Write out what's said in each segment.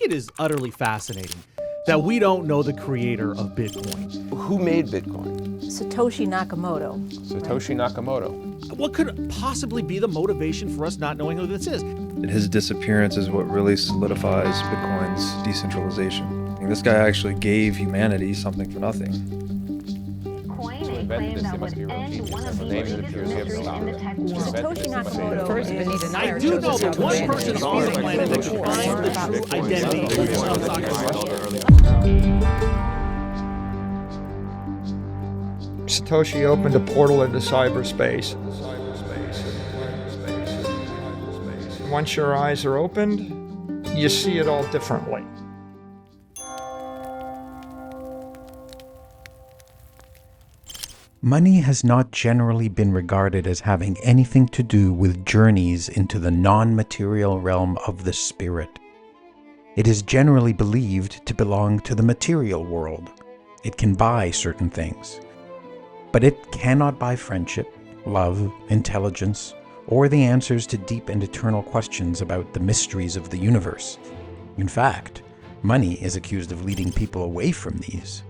it is utterly fascinating that we don't know the creator of Bitcoin. Who made Bitcoin? Satoshi Nakamoto. Satoshi Nakamoto. What could possibly be the motivation for us not knowing who this is? His disappearance is what really solidifies Bitcoin's decentralization. I mean, this guy actually gave humanity something for nothing. Satoshi Nakamoto First, is... Benita I do know that one person on the planet that could find the true identity of Satoshi opened a portal into cyberspace. Once your eyes are opened, you see it all differently. Money has not generally been regarded as having anything to do with journeys into the non-material realm of the spirit. It is generally believed to belong to the material world. It can buy certain things, but it cannot buy friendship, love, intelligence, or the answers to deep and eternal questions about the mysteries of the universe. In fact, money is accused of leading people away from these.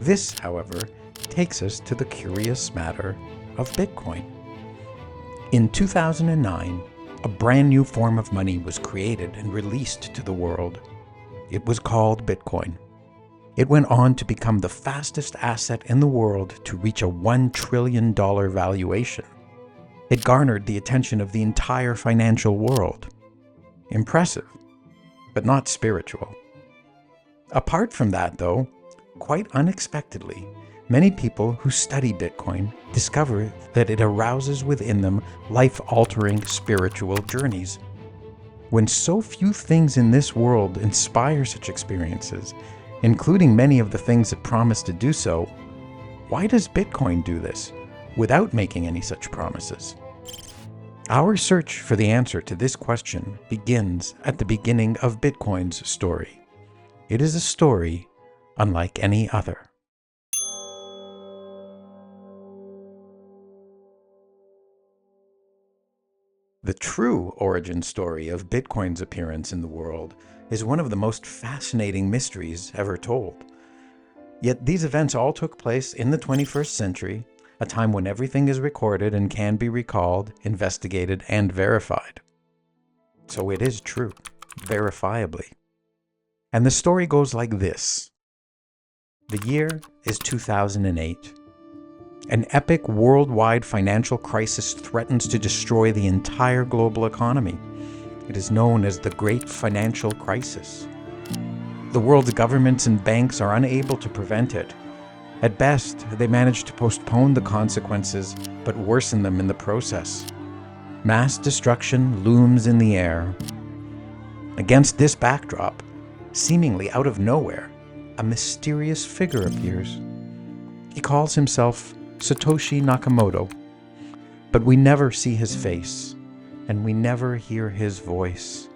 This, however, takes us to the curious matter of Bitcoin. In 2009, a brand new form of money was created and released to the world. It was called Bitcoin. It went on to become the fastest asset in the world to reach a $1 trillion valuation. It garnered the attention of the entire financial world. Impressive, but not spiritual. Apart from that, though, quite unexpectedly, many people who study Bitcoin discover that it arouses within them life-altering spiritual journeys. When so few things in this world inspire such experiences, including many of the things that promise to do so, why does Bitcoin do this without making any such promises? Our search for the answer to this question begins at the beginning of Bitcoin's story. It is a story unlike any other. The true origin story of Bitcoin's appearance in the world is one of the most fascinating mysteries ever told. Yet these events all took place in the 21st century, a time when everything is recorded and can be recalled, investigated, and verified. So it is true, verifiably. And the story goes like this. The year is 2008. An epic worldwide financial crisis threatens to destroy the entire global economy. It is known as the Great Financial Crisis. The world's governments and banks are unable to prevent it. At best, they manage to postpone the consequences, but worsen them in the process. Mass destruction looms in the air. Against this backdrop, seemingly out of nowhere, a mysterious figure appears. He calls himself Satoshi Nakamoto, but we never see his face, and we never hear his voice,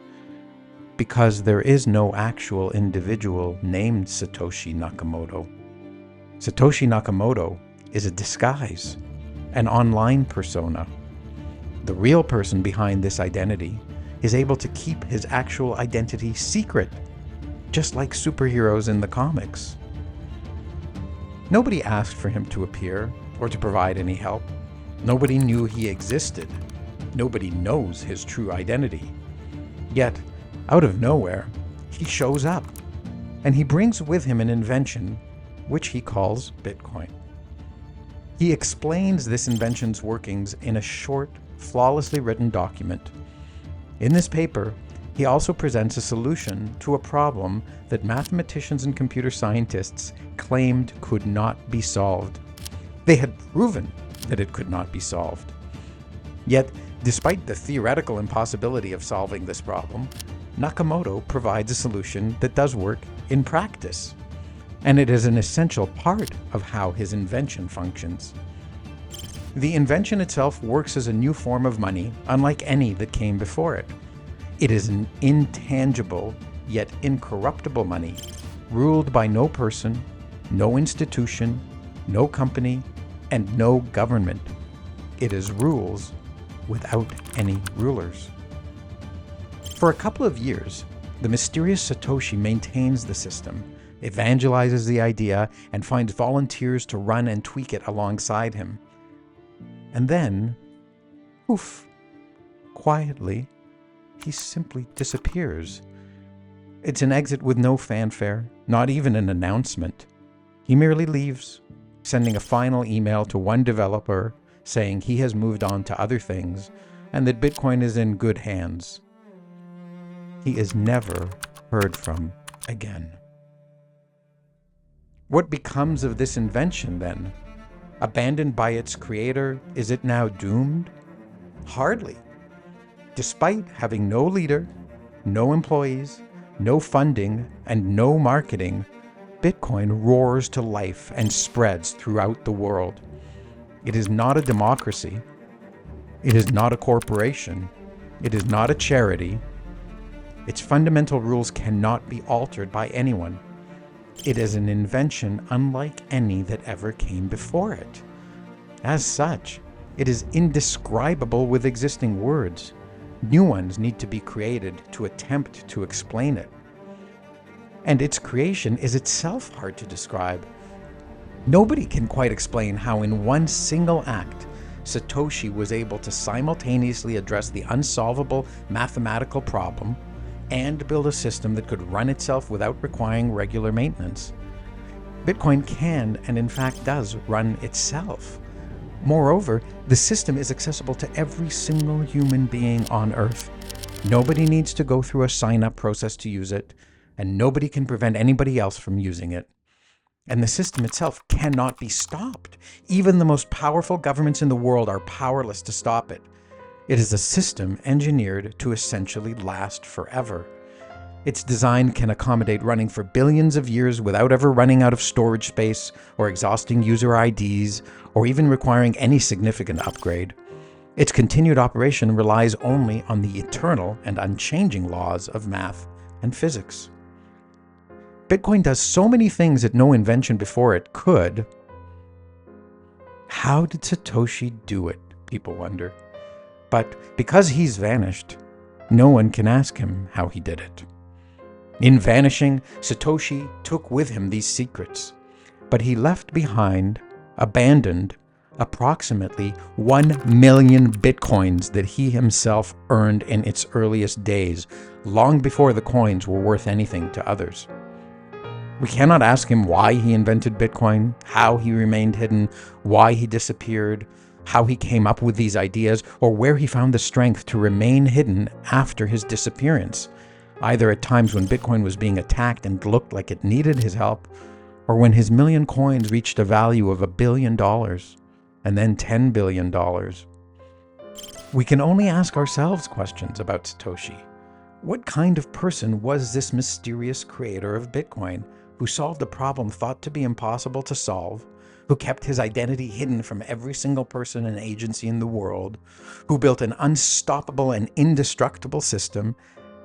because there is no actual individual named Satoshi Nakamoto. Satoshi Nakamoto is a disguise, an online persona. The real person behind this identity is able to keep his actual identity secret, just like superheroes in the comics. Nobody asked for him to appear or to provide any help. Nobody knew he existed. Nobody knows his true identity. Yet, out of nowhere, he shows up, and he brings with him an invention which he calls Bitcoin. He explains this invention's workings in a short, flawlessly written document. In this paper, he also presents a solution to a problem that mathematicians and computer scientists claimed could not be solved. They had proven that it could not be solved. Yet, despite the theoretical impossibility of solving this problem, Nakamoto provides a solution that does work in practice, and it is an essential part of how his invention functions. The invention itself works as a new form of money, unlike any that came before it. It is an intangible, yet incorruptible money, ruled by no person, no institution, no company, and no government. It is rules without any rulers. For a couple of years, the mysterious Satoshi maintains the system, evangelizes the idea, and finds volunteers to run and tweak it alongside him. And then, poof, quietly, he simply disappears. It's an exit with no fanfare, not even an announcement. He merely leaves, sending a final email to one developer saying he has moved on to other things and that Bitcoin is in good hands. He is never heard from again. What becomes of this invention then? Abandoned by its creator, is it now doomed? Hardly. Despite having no leader, no employees, no funding, and no marketing, Bitcoin roars to life and spreads throughout the world. It is not a democracy. It is not a corporation. It is not a charity. Its fundamental rules cannot be altered by anyone. It is an invention unlike any that ever came before it. As such, it is indescribable with existing words. New ones need to be created to attempt to explain it. And its creation is itself hard to describe. Nobody can quite explain how in one single act, Satoshi was able to simultaneously address the unsolvable mathematical problem and build a system that could run itself without requiring regular maintenance. Bitcoin can, and in fact does, run itself. Moreover, the system is accessible to every single human being on Earth. Nobody needs to go through a sign-up process to use it, and nobody can prevent anybody else from using it. And the system itself cannot be stopped. Even the most powerful governments in the world are powerless to stop it. It is a system engineered to essentially last forever. Its design can accommodate running for billions of years without ever running out of storage space or exhausting user IDs or even requiring any significant upgrade. Its continued operation relies only on the eternal and unchanging laws of math and physics. Bitcoin does so many things that no invention before it could. How did Satoshi do it, people wonder. But because he's vanished, no one can ask him how he did it. In vanishing, Satoshi took with him these secrets, but he left behind, abandoned, approximately 1 million bitcoins that he himself earned in its earliest days, long before the coins were worth anything to others. We cannot ask him why he invented Bitcoin, how he remained hidden, why he disappeared, how he came up with these ideas, or where he found the strength to remain hidden after his disappearance, either at times when Bitcoin was being attacked and looked like it needed his help, or when his million coins reached a value of $1 billion, and then $10 billion. We can only ask ourselves questions about Satoshi. What kind of person was this mysterious creator of Bitcoin, who solved a problem thought to be impossible to solve, who kept his identity hidden from every single person and agency in the world, who built an unstoppable and indestructible system,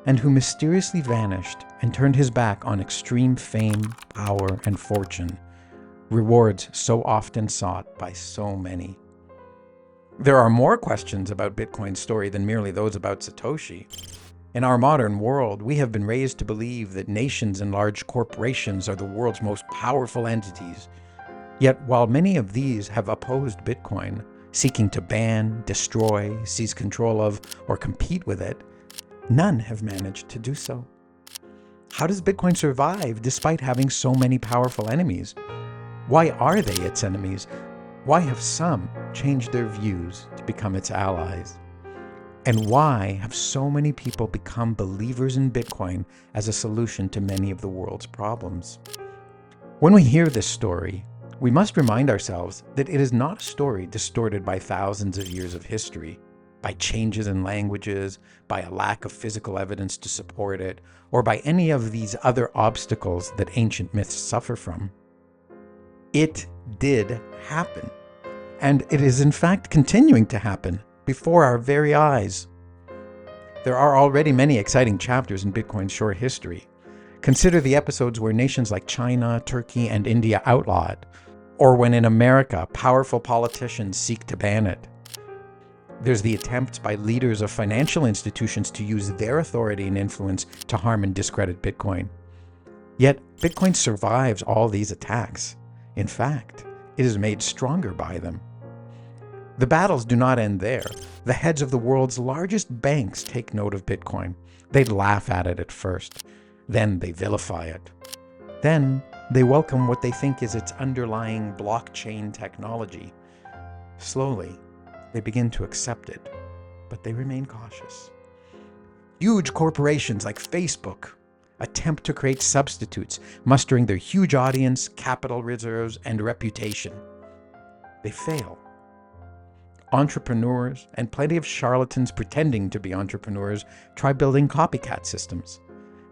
and who mysteriously vanished and turned his back on extreme fame, power, and fortune, rewards so often sought by so many? There are more questions about Bitcoin's story than merely those about Satoshi. In our modern world, we have been raised to believe that nations and large corporations are the world's most powerful entities. Yet, while many of these have opposed Bitcoin, seeking to ban, destroy, seize control of, or compete with it, none have managed to do so. How does Bitcoin survive despite having so many powerful enemies? Why are they its enemies? Why have some changed their views to become its allies? And why have so many people become believers in Bitcoin as a solution to many of the world's problems? When we hear this story, we must remind ourselves that it is not a story distorted by thousands of years of history, by changes in languages, by a lack of physical evidence to support it, or by any of these other obstacles that ancient myths suffer from. It did happen, and it is in fact continuing to happen before our very eyes. There are already many exciting chapters in Bitcoin's short history. Consider the episodes where nations like China, Turkey, and India outlaw it, or when in America, powerful politicians seek to ban it. There's the attempts by leaders of financial institutions to use their authority and influence to harm and discredit Bitcoin. Yet, Bitcoin survives all these attacks. In fact, it is made stronger by them. The battles do not end there. The heads of the world's largest banks take note of Bitcoin. They laugh at it at first. Then they vilify it. Then they welcome what they think is its underlying blockchain technology. Slowly, they begin to accept it, but they remain cautious. Huge corporations like Facebook attempt to create substitutes, mustering their huge audience, capital reserves, and reputation. They fail. Entrepreneurs and plenty of charlatans pretending to be entrepreneurs try building copycat systems.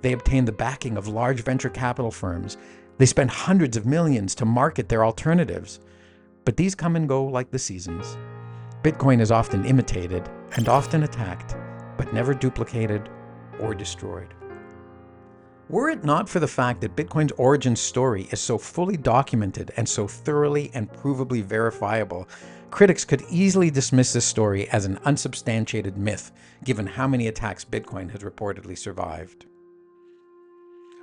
They obtain the backing of large venture capital firms. They spend hundreds of millions to market their alternatives. But these come and go like the seasons. Bitcoin is often imitated and often attacked, but never duplicated or destroyed. Were it not for the fact that Bitcoin's origin story is so fully documented and so thoroughly and provably verifiable, critics could easily dismiss this story as an unsubstantiated myth, given how many attacks Bitcoin has reportedly survived.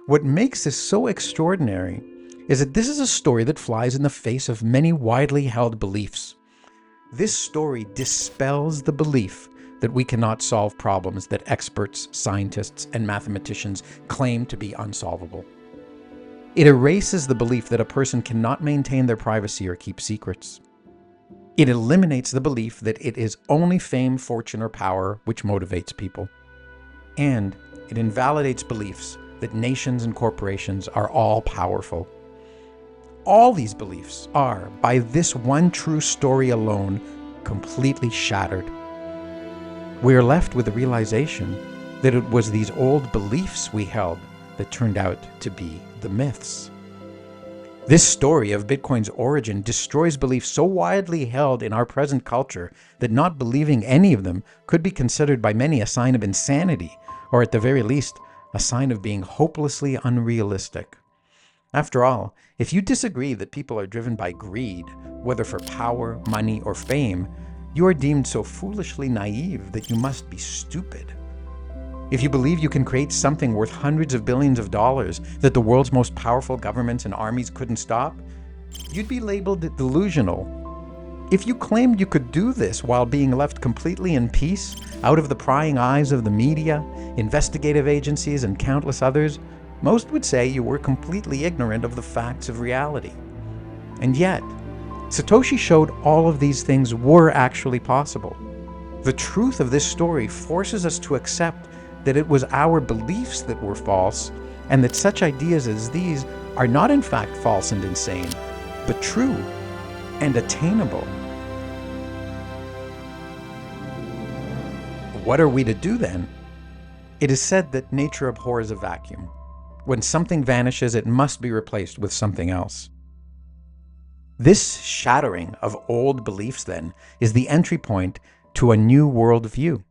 What makes this so extraordinary is that this is a story that flies in the face of many widely held beliefs. This story dispels the belief that we cannot solve problems that experts, scientists, and mathematicians claim to be unsolvable. It erases the belief that a person cannot maintain their privacy or keep secrets. It eliminates the belief that it is only fame, fortune, or power which motivates people. And it invalidates beliefs that nations and corporations are all powerful. All these beliefs are, by this one true story alone, completely shattered. We are left with the realization that it was these old beliefs we held that turned out to be the myths. This story of Bitcoin's origin destroys beliefs so widely held in our present culture that not believing any of them could be considered by many a sign of insanity, or at the very least, a sign of being hopelessly unrealistic. After all, if you disagree that people are driven by greed, whether for power, money, or fame, you are deemed so foolishly naive that you must be stupid. If you believe you can create something worth hundreds of billions of dollars that the world's most powerful governments and armies couldn't stop, you'd be labeled delusional. If you claimed you could do this while being left completely in peace, out of the prying eyes of the media, investigative agencies, and countless others, most would say you were completely ignorant of the facts of reality. And yet, Satoshi showed all of these things were actually possible. The truth of this story forces us to accept that it was our beliefs that were false, and that such ideas as these are not in fact false and insane, but true and attainable. What are we to do then? It is said that nature abhors a vacuum. When something vanishes, it must be replaced with something else. This shattering of old beliefs, then, is the entry point to a new worldview.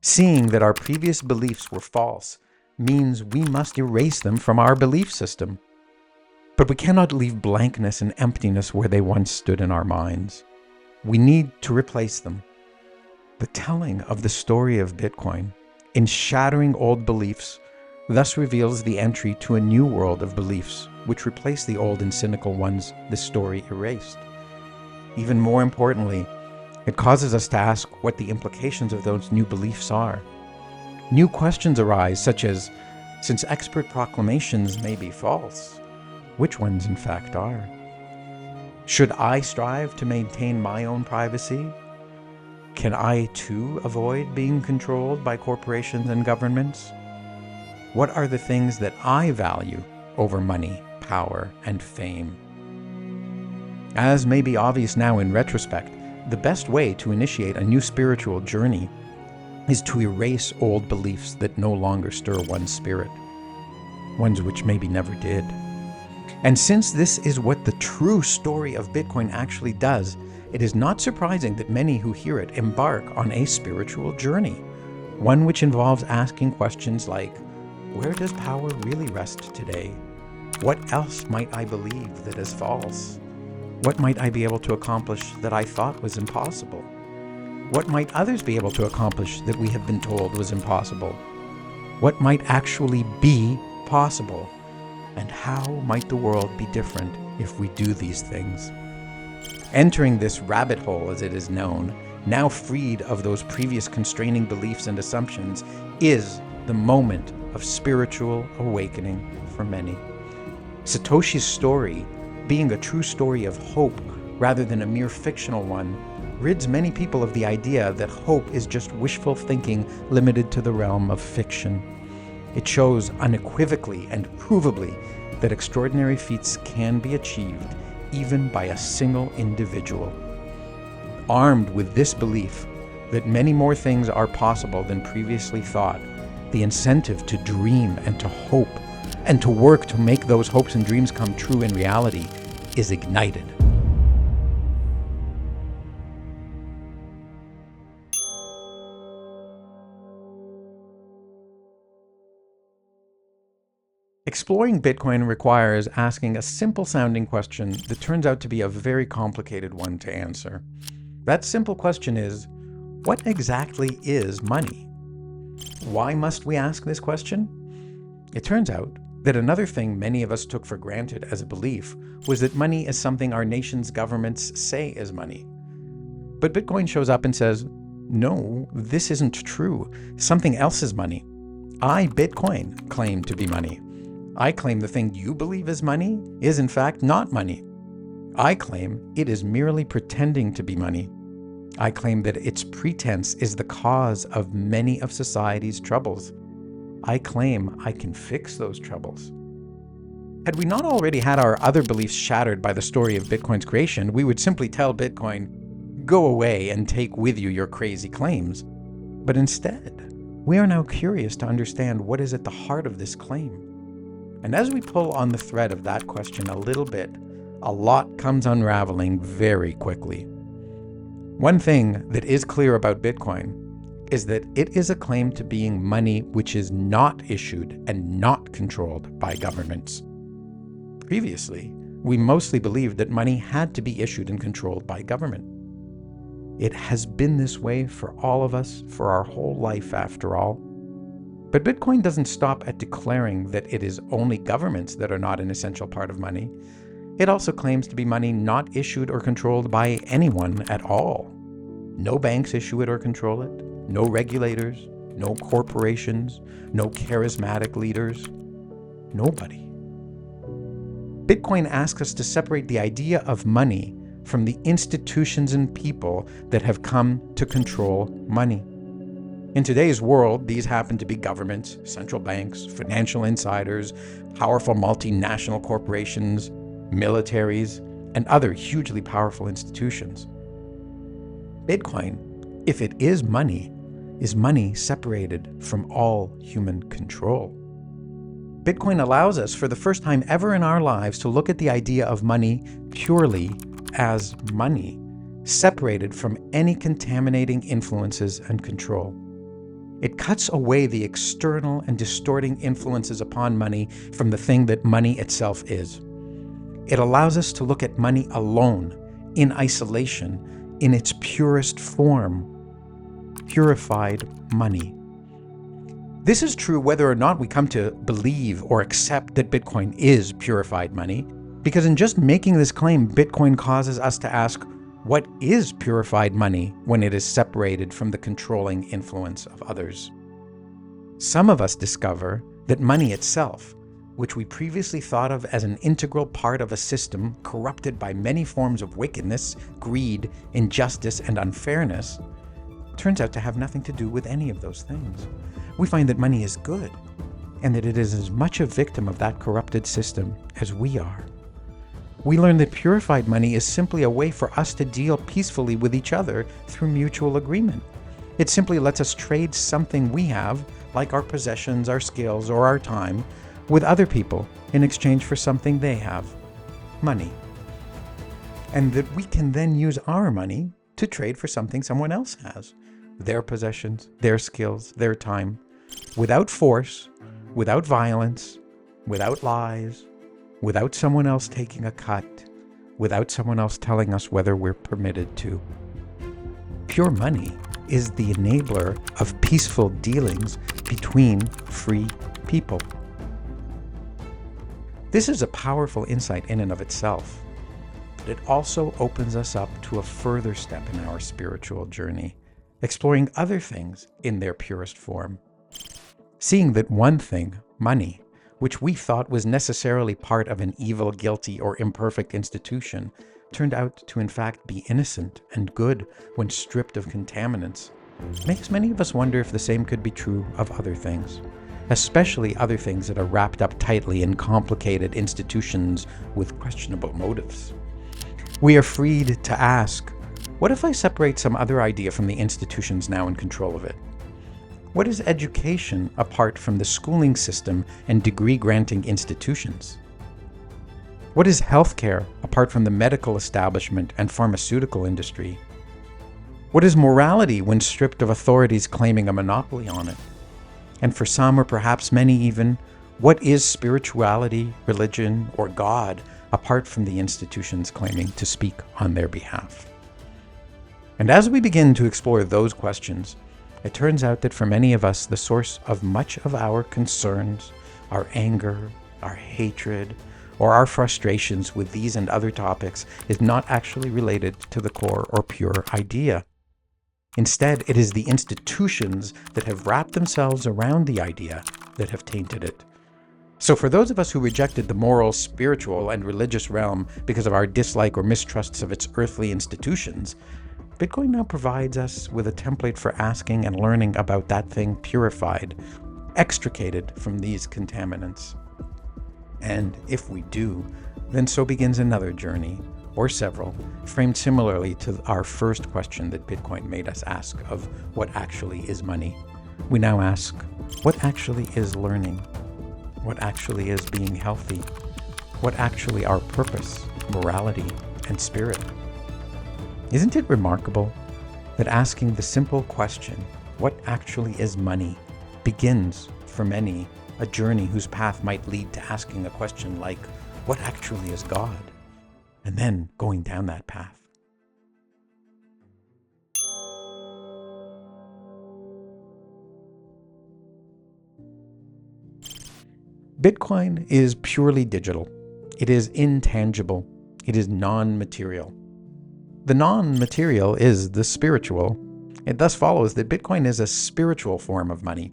Seeing that our previous beliefs were false means we must erase them from our belief system. But we cannot leave blankness and emptiness where they once stood in our minds. We need to replace them. The telling of the story of Bitcoin, in shattering old beliefs, thus reveals the entry to a new world of beliefs, which replace the old and cynical ones the story erased. Even more importantly, it causes us to ask what the implications of those new beliefs are. New questions arise, such as, since expert proclamations may be false, which ones in fact are? Should I strive to maintain my own privacy? Can I too avoid being controlled by corporations and governments? What are the things that I value over money, power, and fame? As may be obvious now in retrospect, the best way to initiate a new spiritual journey is to erase old beliefs that no longer stir one's spirit, ones which maybe never did. And since this is what the true story of Bitcoin actually does, it is not surprising that many who hear it embark on a spiritual journey, one which involves asking questions like, where does power really rest today? What else might I believe that is false? What might I be able to accomplish that I thought was impossible? What might others be able to accomplish that we have been told was impossible? What might actually be possible? And how might the world be different if we do these things? Entering this rabbit hole, as it is known, now freed of those previous constraining beliefs and assumptions, is the moment of spiritual awakening for many. Satoshi's story, being a true story of hope rather than a mere fictional one, rids many people of the idea that hope is just wishful thinking limited to the realm of fiction. It shows unequivocally and provably that extraordinary feats can be achieved even by a single individual. Armed with this belief that many more things are possible than previously thought, the incentive to dream and to hope and to work to make those hopes and dreams come true in reality is ignited. Exploring Bitcoin requires asking a simple-sounding question that turns out to be a very complicated one to answer. That simple question is, what exactly is money? Why must we ask this question? It turns out that another thing many of us took for granted as a belief was that money is something our nation's governments say is money. But Bitcoin shows up and says, no, this isn't true. Something else is money. I, Bitcoin, claim to be money. I claim the thing you believe is money is in fact not money. I claim it is merely pretending to be money. I claim that its pretense is the cause of many of society's troubles. I claim I can fix those troubles. Had we not already had our other beliefs shattered by the story of Bitcoin's creation, we would simply tell Bitcoin, go away and take with you your crazy claims. But instead, we are now curious to understand what is at the heart of this claim. And as we pull on the thread of that question a little bit, a lot comes unraveling very quickly. One thing that is clear about Bitcoin is that it is a claim to being money which is not issued and not controlled by governments. Previously, we mostly believed that money had to be issued and controlled by government. It has been this way for all of us for our whole life, after all. But Bitcoin doesn't stop at declaring that it is only governments that are not an essential part of money. It also claims to be money not issued or controlled by anyone at all. No banks issue it or control it, no regulators, no corporations, no charismatic leaders, nobody. Bitcoin asks us to separate the idea of money from the institutions and people that have come to control money. In today's world, these happen to be governments, central banks, financial insiders, powerful multinational corporations, militaries, and other hugely powerful institutions. Bitcoin, if it is money separated from all human control. Bitcoin allows us, for the first time ever in our lives, to look at the idea of money purely as money, separated from any contaminating influences and control. It cuts away the external and distorting influences upon money from the thing that money itself is. It allows us to look at money alone, in isolation, in its purest form, purified money. This is true whether or not we come to believe or accept that Bitcoin is purified money, because in just making this claim, Bitcoin causes us to ask, what is purified money when it is separated from the controlling influence of others? Some of us discover that money itself, which we previously thought of as an integral part of a system corrupted by many forms of wickedness, greed, injustice, and unfairness, turns out to have nothing to do with any of those things. We find that money is good, and that it is as much a victim of that corrupted system as we are. We learn that purified money is simply a way for us to deal peacefully with each other through mutual agreement. It simply lets us trade something we have, like our possessions, our skills, or our time, with other people in exchange for something they have, money. And that we can then use our money to trade for something someone else has, their possessions, their skills, their time, without force, without violence, without lies, without someone else taking a cut, without someone else telling us whether we're permitted to. Pure money is the enabler of peaceful dealings between free people. This is a powerful insight in and of itself, but it also opens us up to a further step in our spiritual journey, exploring other things in their purest form. Seeing that one thing, money, which we thought was necessarily part of an evil, guilty, or imperfect institution, turned out to in fact be innocent and good when stripped of contaminants, makes many of us wonder if the same could be true of other things, especially other things that are wrapped up tightly in complicated institutions with questionable motives. We are freed to ask, what if I separate some other idea from the institutions now in control of it? What is education apart from the schooling system and degree-granting institutions? What is healthcare apart from the medical establishment and pharmaceutical industry? What is morality when stripped of authorities claiming a monopoly on it? And for some, or perhaps many even, what is spirituality, religion, or God apart from the institutions claiming to speak on their behalf? And as we begin to explore those questions, it turns out that for many of us, the source of much of our concerns, our anger, our hatred, or our frustrations with these and other topics is not actually related to the core or pure idea. Instead, it is the institutions that have wrapped themselves around the idea that have tainted it. So for those of us who rejected the moral, spiritual, and religious realm because of our dislike or mistrusts of its earthly institutions, Bitcoin now provides us with a template for asking and learning about that thing purified, extricated from these contaminants. And if we do, then so begins another journey, or several, framed similarly to our first question that Bitcoin made us ask of what actually is money. We now ask, what actually is learning? What actually is being healthy? What actually are purpose, morality, and spirit? Isn't it remarkable that asking the simple question, what actually is money, begins, for many, a journey whose path might lead to asking a question like, what actually is God? And then going down that path. Bitcoin is purely digital. It is intangible. It is non-material. The non-material is the spiritual. It thus follows that Bitcoin is a spiritual form of money.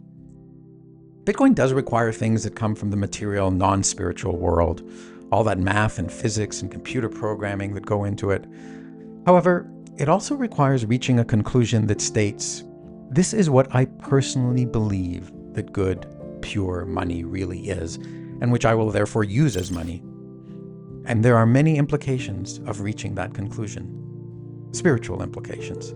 Bitcoin does require things that come from the material, non-spiritual world, all that math and physics and computer programming that go into it. However, it also requires reaching a conclusion that states, this is what I personally believe that good, pure money really is, and which I will therefore use as money. And there are many implications of reaching that conclusion. Spiritual implications.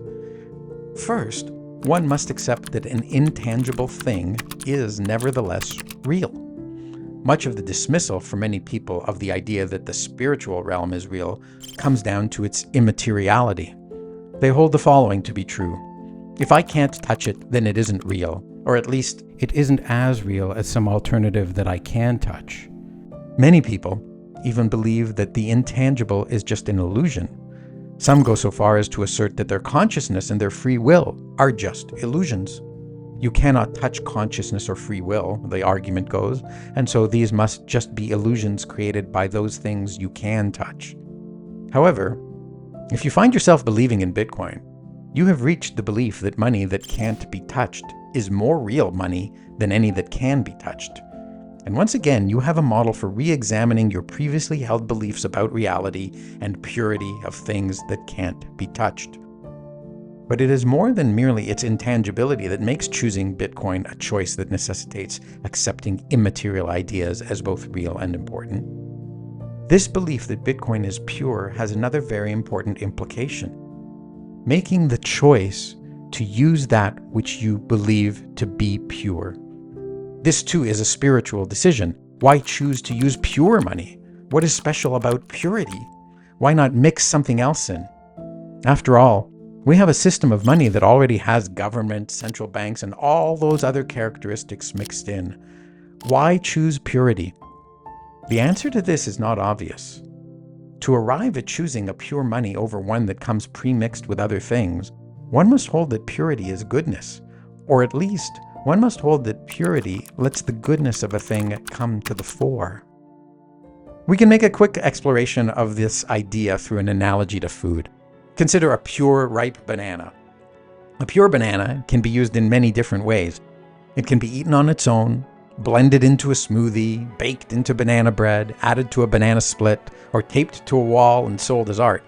First, one must accept that an intangible thing is nevertheless real. Much of the dismissal for many people of the idea that the spiritual realm is real comes down to its immateriality. They hold the following to be true. If I can't touch it, then it isn't real, or at least it isn't as real as some alternative that I can touch. Many people even believe that the intangible is just an illusion. Some go so far as to assert that their consciousness and their free will are just illusions. You cannot touch consciousness or free will, the argument goes, and so these must just be illusions created by those things you can touch. However, if you find yourself believing in Bitcoin, you have reached the belief that money that can't be touched is more real money than any that can be touched. And once again, you have a model for re-examining your previously held beliefs about reality and purity of things that can't be touched. But it is more than merely its intangibility that makes choosing Bitcoin a choice that necessitates accepting immaterial ideas as both real and important. This belief that Bitcoin is pure has another very important implication. Making the choice to use that which you believe to be pure. This too is a spiritual decision. Why choose to use pure money? What is special about purity? Why not mix something else in? After all, we have a system of money that already has government, central banks, and all those other characteristics mixed in. Why choose purity? The answer to this is not obvious. To arrive at choosing a pure money over one that comes pre-mixed with other things, one must hold that purity is goodness, or at least one must hold that purity lets the goodness of a thing come to the fore. We can make a quick exploration of this idea through an analogy to food. Consider a pure, ripe banana. A pure banana can be used in many different ways. It can be eaten on its own, blended into a smoothie, baked into banana bread, added to a banana split, or taped to a wall and sold as art.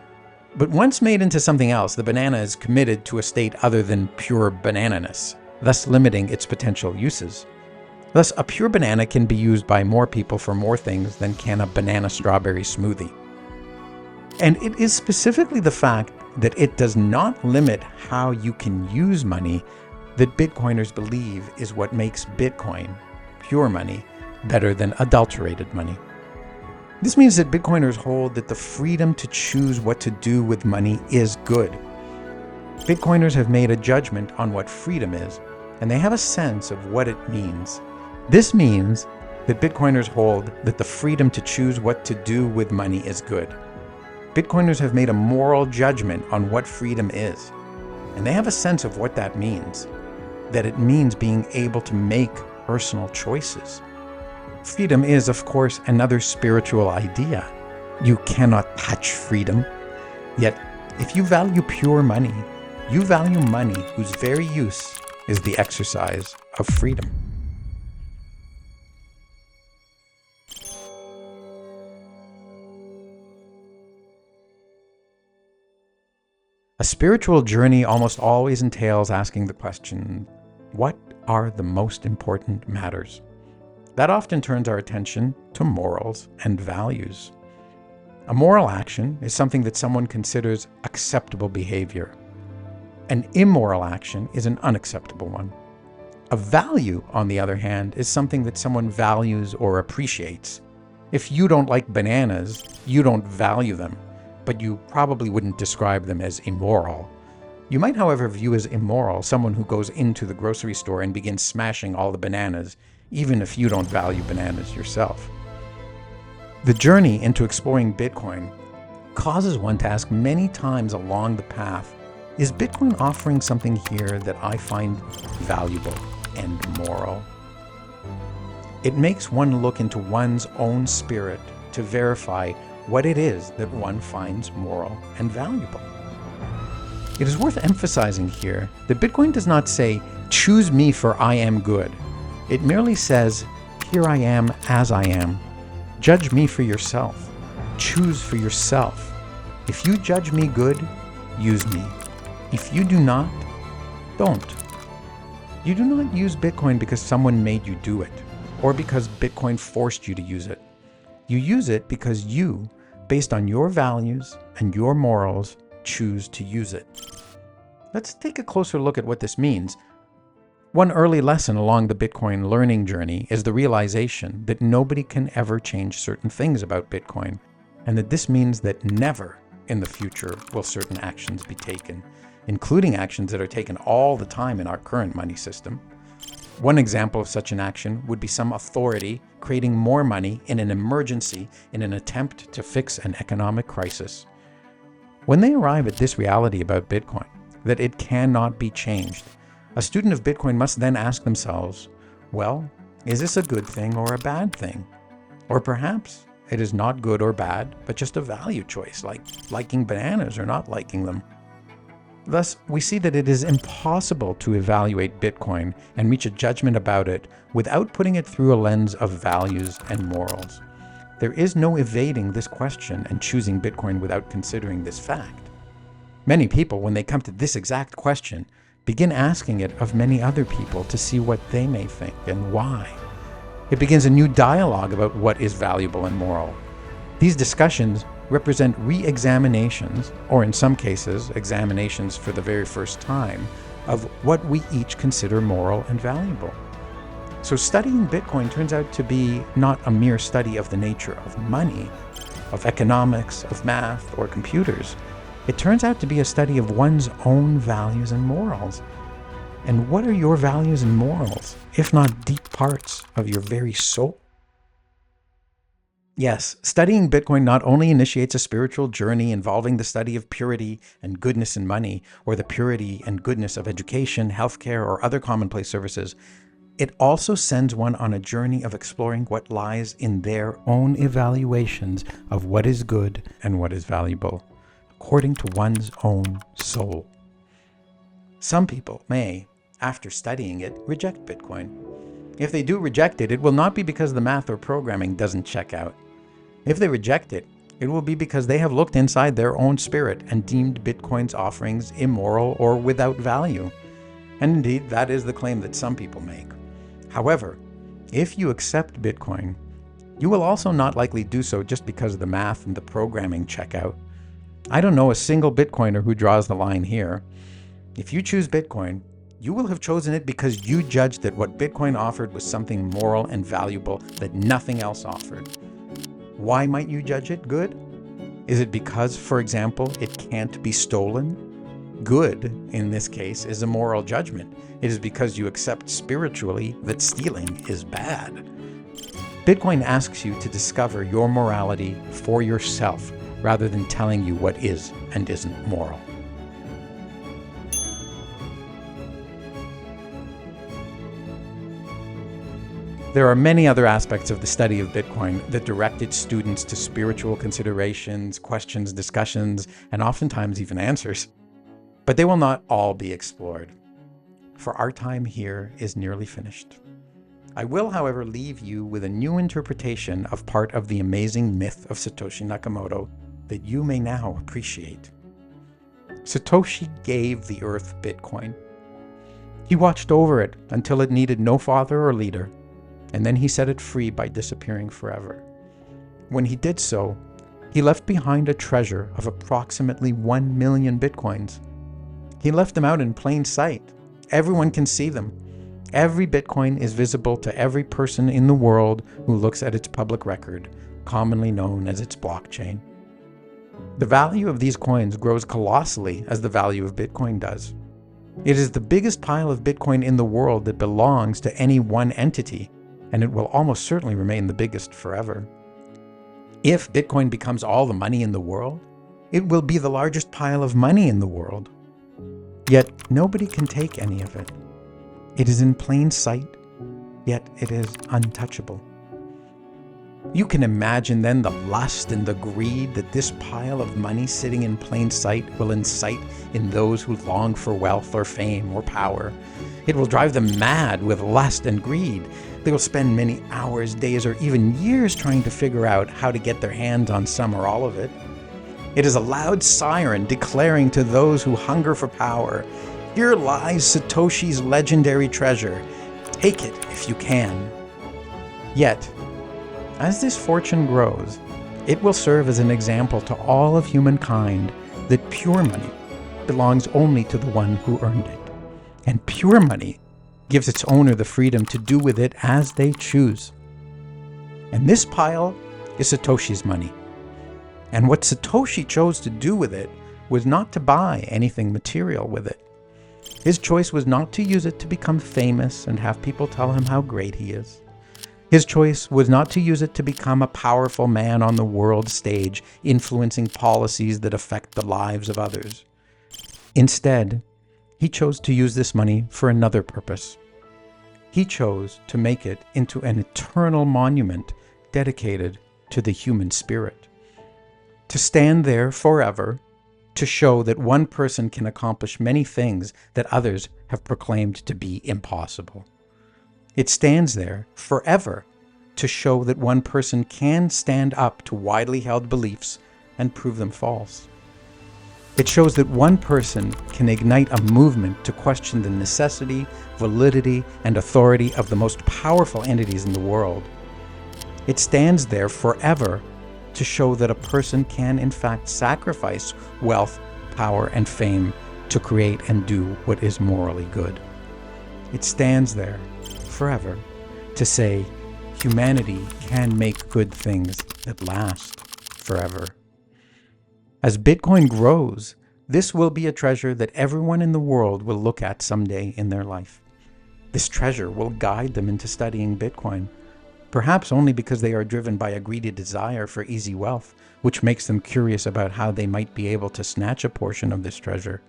But once made into something else, the banana is committed to a state other than pure banananess, thus limiting its potential uses. Thus, a pure banana can be used by more people for more things than can a banana strawberry smoothie. And it is specifically the fact that it does not limit how you can use money that Bitcoiners believe is what makes Bitcoin, pure money, better than adulterated money. This means that Bitcoiners hold that the freedom to choose what to do with money is good. Bitcoiners have made a judgment on what freedom is, and they have a sense of what it means. This means that Bitcoiners hold that the freedom to choose what to do with money is good. Bitcoiners have made a moral judgment on what freedom is, and they have a sense of what that means, that it means being able to make personal choices. Freedom is, of course, another spiritual idea. You cannot touch freedom. Yet, if you value pure money, you value money whose very use is the exercise of freedom. A spiritual journey almost always entails asking the question, what are the most important matters? That often turns our attention to morals and values. A moral action is something that someone considers acceptable behavior. An immoral action is an unacceptable one. A value, on the other hand, is something that someone values or appreciates. If you don't like bananas, you don't value them, but you probably wouldn't describe them as immoral. You might, however, view as immoral someone who goes into the grocery store and begins smashing all the bananas, even if you don't value bananas yourself. The journey into exploring Bitcoin causes one to ask many times along the path, is Bitcoin offering something here that I find valuable and moral? It makes one look into one's own spirit to verify what it is that one finds moral and valuable. It is worth emphasizing here that Bitcoin does not say, choose me for I am good. It merely says, here I am as I am. Judge me for yourself. Choose for yourself. If you judge me good, use me. If you do not, don't. You do not use Bitcoin because someone made you do it, or because Bitcoin forced you to use it. You use it because you, based on your values and your morals, choose to use it. Let's take a closer look at what this means. One early lesson along the Bitcoin learning journey is the realization that nobody can ever change certain things about Bitcoin, and that this means that never in the future will certain actions be taken, including actions that are taken all the time in our current money system. One example of such an action would be some authority creating more money in an emergency in an attempt to fix an economic crisis. When they arrive at this reality about Bitcoin, that it cannot be changed, a student of Bitcoin must then ask themselves, well, is this a good thing or a bad thing? Or perhaps it is not good or bad, but just a value choice, like liking bananas or not liking them. Thus, we see that it is impossible to evaluate Bitcoin and reach a judgment about it without putting it through a lens of values and morals. There is no evading this question and choosing Bitcoin without considering this fact. Many people, when they come to this exact question, begin asking it of many other people to see what they may think and why. It begins a new dialogue about what is valuable and moral. These discussions represent re-examinations, or in some cases, examinations for the very first time, of what we each consider moral and valuable. So studying Bitcoin turns out to be not a mere study of the nature of money, of economics, of math, or computers. It turns out to be a study of one's own values and morals. And what are your values and morals, if not deep parts of your very soul? Yes, studying Bitcoin not only initiates a spiritual journey involving the study of purity and goodness in money, or the purity and goodness of education, healthcare, or other commonplace services, it also sends one on a journey of exploring what lies in their own evaluations of what is good and what is valuable, according to one's own soul. Some people may, after studying it, reject Bitcoin. If they do reject it, it will not be because the math or programming doesn't check out. If they reject it, it will be because they have looked inside their own spirit and deemed Bitcoin's offerings immoral or without value. And indeed, that is the claim that some people make. However, if you accept Bitcoin, you will also not likely do so just because the math and the programming check out. I don't know a single Bitcoiner who draws the line here. If you choose Bitcoin, you will have chosen it because you judged that what Bitcoin offered was something moral and valuable that nothing else offered. Why might you judge it good? Is it because, for example, it can't be stolen? Good, in this case, is a moral judgment. It is because you accept spiritually that stealing is bad. Bitcoin asks you to discover your morality for yourself rather than telling you what is and isn't moral. There are many other aspects of the study of Bitcoin that direct its students to spiritual considerations, questions, discussions, and oftentimes even answers. But they will not all be explored, for our time here is nearly finished. I will, however, leave you with a new interpretation of part of the amazing myth of Satoshi Nakamoto that you may now appreciate. Satoshi gave the earth Bitcoin. He watched over it until it needed no father or leader, and then he set it free by disappearing forever. When he did so, he left behind a treasure of approximately 1 million Bitcoins. He left them out in plain sight. Everyone can see them. Every Bitcoin is visible to every person in the world who looks at its public record, commonly known as its blockchain. The value of these coins grows colossally as the value of Bitcoin does. It is the biggest pile of Bitcoin in the world that belongs to any one entity, and it will almost certainly remain the biggest forever. If Bitcoin becomes all the money in the world, it will be the largest pile of money in the world. Yet nobody can take any of it. It is in plain sight, yet it is untouchable. You can imagine then the lust and the greed that this pile of money sitting in plain sight will incite in those who long for wealth or fame or power. It will drive them mad with lust and greed. They will spend many hours, days, or even years trying to figure out how to get their hands on some or all of it. It is a loud siren declaring to those who hunger for power, "Here lies Satoshi's legendary treasure. Take it if you can." Yet, as this fortune grows, it will serve as an example to all of humankind that pure money belongs only to the one who earned it. And pure money gives its owner the freedom to do with it as they choose. And this pile is Satoshi's money. And what Satoshi chose to do with it was not to buy anything material with it. His choice was not to use it to become famous and have people tell him how great he is. His choice was not to use it to become a powerful man on the world stage, influencing policies that affect the lives of others. Instead, he chose to use this money for another purpose. He chose to make it into an eternal monument dedicated to the human spirit. To stand there forever, to show that one person can accomplish many things that others have proclaimed to be impossible. It stands there forever to show that one person can stand up to widely held beliefs and prove them false. It shows that one person can ignite a movement to question the necessity, validity, and authority of the most powerful entities in the world. It stands there forever to show that a person can in fact sacrifice wealth, power, and fame to create and do what is morally good. It stands there forever to say humanity can make good things that last forever. As Bitcoin grows, this will be a treasure that everyone in the world will look at someday in their life. This treasure will guide them into studying Bitcoin, perhaps only because they are driven by a greedy desire for easy wealth, which makes them curious about how they might be able to snatch a portion of this treasure.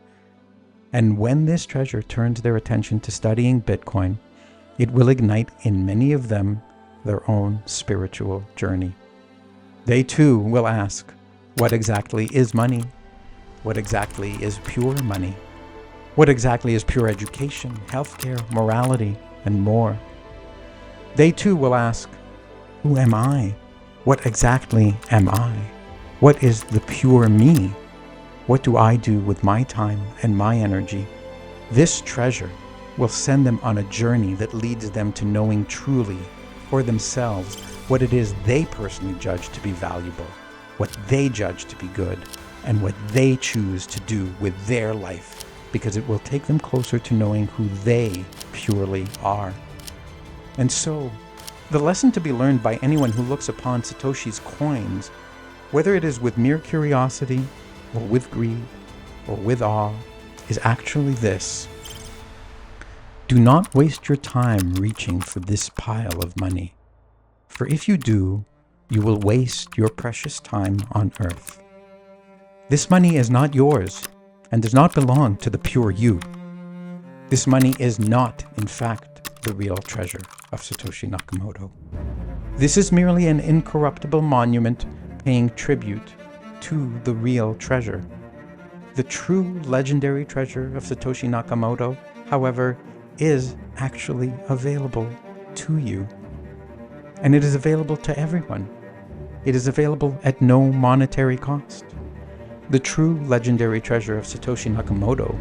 And when this treasure turns their attention to studying Bitcoin, it will ignite in many of them their own spiritual journey. They too will ask, what exactly is money? What exactly is pure money? What exactly is pure education, healthcare, morality, and more? They too will ask, who am I? What exactly am I? What is the pure me? What do I do with my time and my energy? This treasure will send them on a journey that leads them to knowing truly for themselves what it is they personally judge to be valuable, what they judge to be good, and what they choose to do with their life, because it will take them closer to knowing who they purely are. And so, the lesson to be learned by anyone who looks upon Satoshi's coins, whether it is with mere curiosity, or with greed, or with awe, is actually this: do not waste your time reaching for this pile of money, for if you do, you will waste your precious time on earth. This money is not yours and does not belong to the pure you. This money is not, in fact, the real treasure of Satoshi Nakamoto. This is merely an incorruptible monument paying tribute to the real treasure. The true legendary treasure of Satoshi Nakamoto, however, is actually available to you. And it is available to everyone. It is available at no monetary cost. The true legendary treasure of Satoshi Nakamoto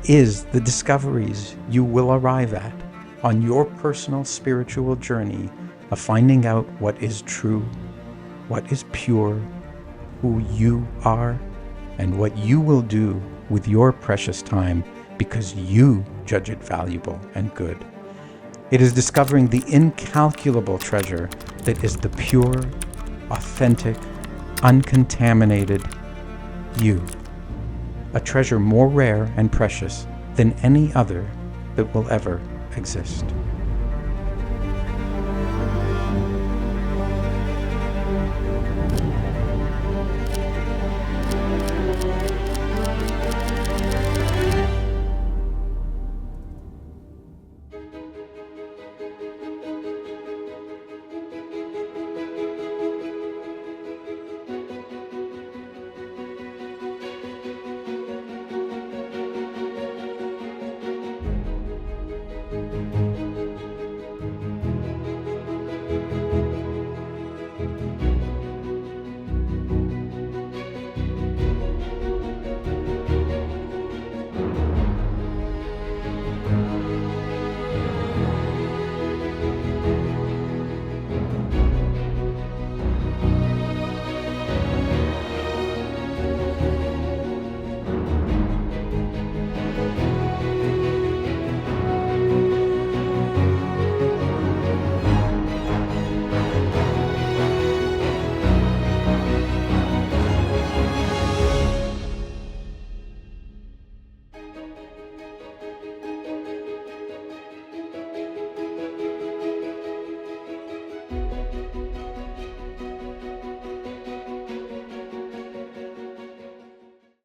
is the discoveries you will arrive at on your personal spiritual journey of finding out what is true, what is pure, who you are, and what you will do with your precious time because you judge it valuable and good. It is discovering the incalculable treasure that is the pure, authentic, uncontaminated you. A treasure more rare and precious than any other that will ever exist.